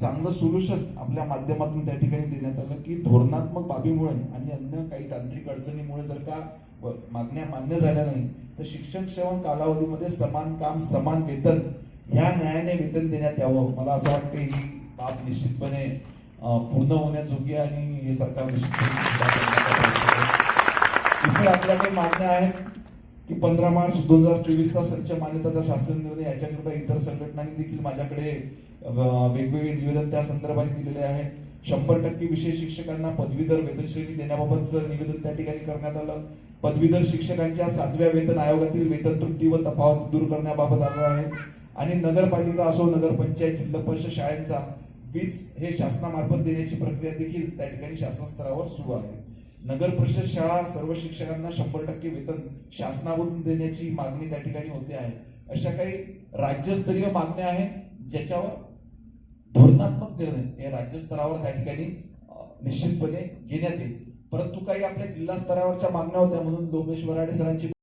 चांगलं सोल्युशन आपल्या माध्यमातून त्या ठिकाणी देण्यात आलं की धोरणात्मक बाबीमुळे आणि अन्य काही तांत्रिक अडचणीमुळे जर का मागण्या मान्य झाल्या नाही तर शिक्षण सेवा कालावधीमध्ये समान काम समान वेतन ह्या न्यायाने वेतन देण्यात यावं. मला असं वाटतं ही बाब निश्चितपणे पूर्ण होण्याजोगी आणि हे सरकार निश्चितपणे इथे आपल्याकडे मागण्या आहेत की 15 मार्च 2024चा संच मान्यताचा शासन निर्णय याच्याकरिता इतर संघटनांनी देखील माझ्याकडे वेगवेगळे निवेदन त्या संदर्भाने दिलेले आहे. 100% विषय शिक्षकांना पदवीधर वेतन श्रेणी देण्याबाबतचं निवेदन त्या ठिकाणी करण्यात आलं. पदवीधर शिक्षकांच्या 7व्या वेतन आयोगातील वेतन त्रुटी व तफावत दूर करण्याबाबत आलं आहे. आणि नगरपालिका असो नगरपंचायत जिल्हा परिषद शाळांचा वीज हे शासनामार्फत देण्याची प्रक्रिया देखील त्या ठिकाणी शासन स्तरावर सुरू आहे. नगर परिषद शाळा सर्व शिक्षकांना 100% वेतन शासनाकडून देण्याची मागणी त्या ठिकाणी होते आहे. अशा काही राज्यस्तरीय मागण्या आहेत ज्याच्यावर धोरणात्मक निर्णय हे राज्य स्तरावर त्या ठिकाणी निश्चितपणे घेण्यात येईल. परंतु काही आपल्या जिल्हा स्तरावरच्या मागण्या होत्या म्हणून डोमेश वराडे सरांची